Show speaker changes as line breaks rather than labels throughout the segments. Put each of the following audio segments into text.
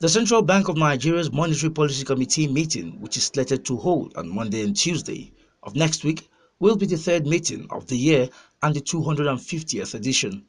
The Central Bank of Nigeria's Monetary Policy Committee meeting, which is slated to hold on Monday and Tuesday of next week, will be the third meeting of the year and the 250th edition.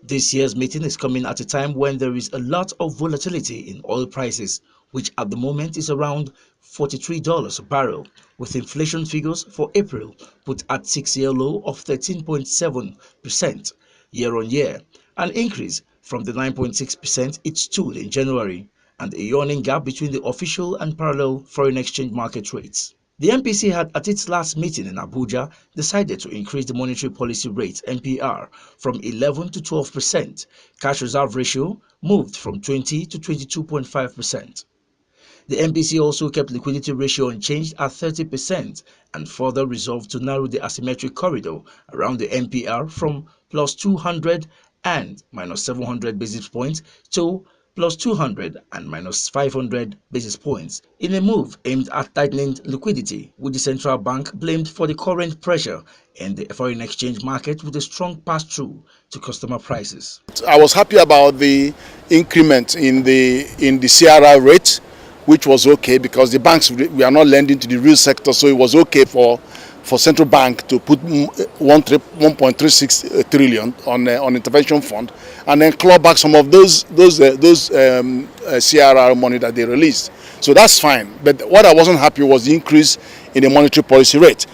This year's meeting is coming at a time when there is a lot of volatility in oil prices, which at the moment is around $43 a barrel, with inflation figures for April put at 6-year low of 13.7% year-on-year, an increase from the 9.6% it stood in January, and a yawning gap between the official and parallel foreign exchange market rates. The MPC had at its last meeting in Abuja decided to increase the monetary policy rate (MPR) from 11 to 12%. Cash reserve ratio moved from 20 to 22.5%. The MPC also kept liquidity ratio unchanged at 30% and further resolved to narrow the asymmetric corridor around the MPR from plus 200 and minus 700 basis points to plus 200 and minus 500 basis points in a move aimed at tightening liquidity, with the central bank blamed for the current pressure in the foreign exchange market with a strong pass-through to customer prices.
I was happy about the increment in the CRR rate, which was okay because the banks, we are not lending to the real sector, so it was okay for central bank to put 1.36 trillion on intervention fund and then claw back some of those CRR money that they released. So that's fine. But what I wasn't happy was the increase in the monetary policy rate.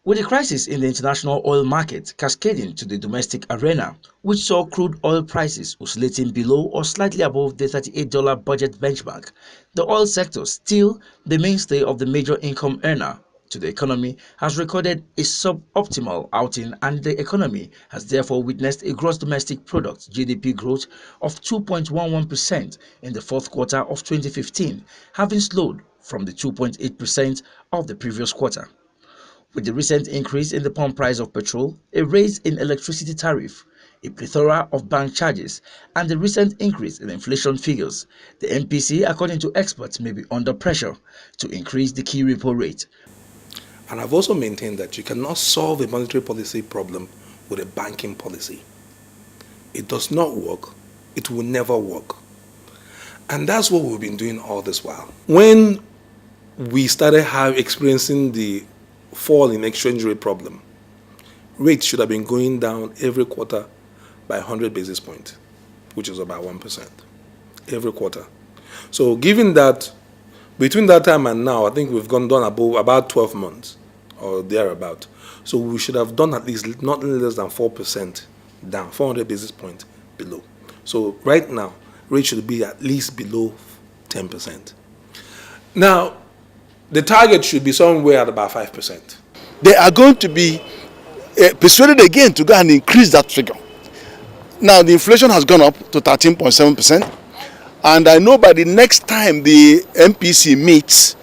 With the crisis in the international oil market cascading to the domestic arena, which saw crude oil prices oscillating below or slightly above the $38 budget benchmark, the oil sector, still the mainstay of the major income earner to the economy, has recorded a suboptimal outing, and the economy has therefore witnessed a gross domestic product (GDP) growth of 2.11% in the fourth quarter of 2015, having slowed from the 2.8% of the previous quarter. With the recent increase in the pump price of petrol, a raise in electricity tariff, a plethora of bank charges, and the recent increase in inflation figures, the MPC, according to experts, may be under pressure to increase the key repo rate.
And I've also maintained that you cannot solve a monetary policy problem with a banking policy. It does not work. It will never work. And that's what we've been doing all this while. When we started experiencing the fall in exchange rate problem, rates should have been going down every quarter by 100 basis points, which is about 1% every quarter. So given that between that time and now, I think we've done about 12 months or thereabout. So we should have done at least not less than 4% down, 400 basis points below. So right now, rates should be at least below 10%. Now, the target should be somewhere at about 5%.
They are going to be persuaded again to go and increase that figure. Now, the inflation has gone up to 13.7%, and I know by the next time the MPC meets,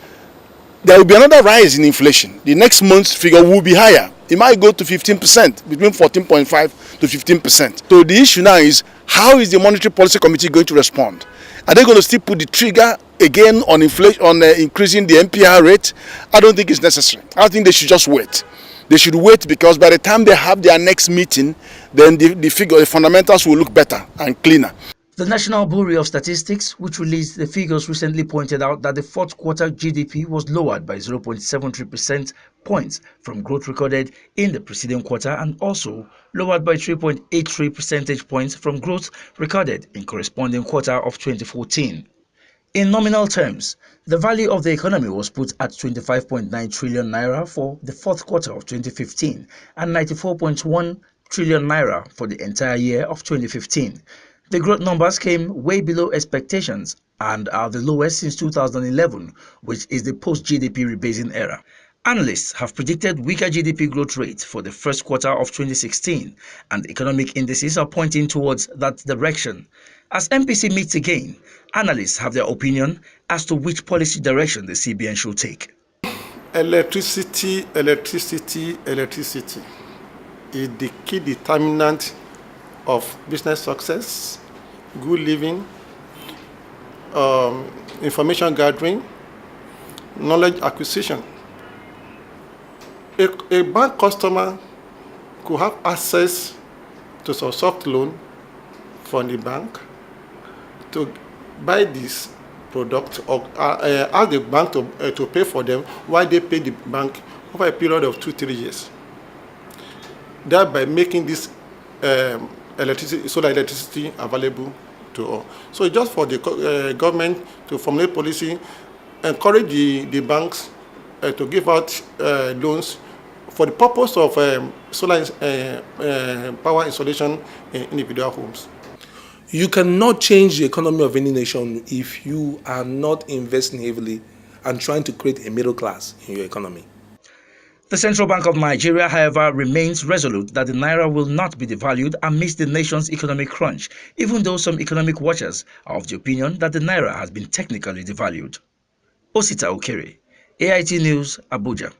there will be another rise in inflation. The next month's figure will be higher. It might go to 15%, between 14.5 to 15%. So the issue now is, how is the Monetary Policy Committee going to respond? Are they going to still put the trigger again on inflation, on increasing the MPR rate? I don't think it's necessary. I think they should just wait. They should wait, because by the time they have their next meeting, then the fundamentals will look better and cleaner.
The National Bureau of Statistics, which released the figures recently, pointed out that the fourth quarter GDP was lowered by 0.73% points from growth recorded in the preceding quarter, and also lowered by 3.83 percentage points from growth recorded in corresponding quarter of 2014. In nominal terms, the value of the economy was put at 25.9 trillion naira for the fourth quarter of 2015 and 94.1 trillion naira for the entire year of 2015. The growth numbers came way below expectations and are the lowest since 2011, which is the post-GDP rebasing era. Analysts have predicted weaker GDP growth rate for the first quarter of 2016, and economic indices are pointing towards that direction. As MPC meets again, analysts have their opinion as to which policy direction the CBN should take.
Electricity is the key determinant of business success, good living, information gathering, knowledge acquisition. A bank customer could have access to some soft loan from the bank to buy this product or ask the bank to pay for them while they pay the bank over a period of 2-3 years, thereby making this solar electricity available to all. So just for the government to formulate policy, encourage the banks to give out loans for the purpose of solar power installation in individual homes.
You cannot change the economy of any nation if you are not investing heavily and trying to create a middle class in your economy.
The Central Bank of Nigeria, however, remains resolute that the naira will not be devalued amidst the nation's economic crunch, even though some economic watchers are of the opinion that the naira has been technically devalued. Osita Okere, AIT News, Abuja.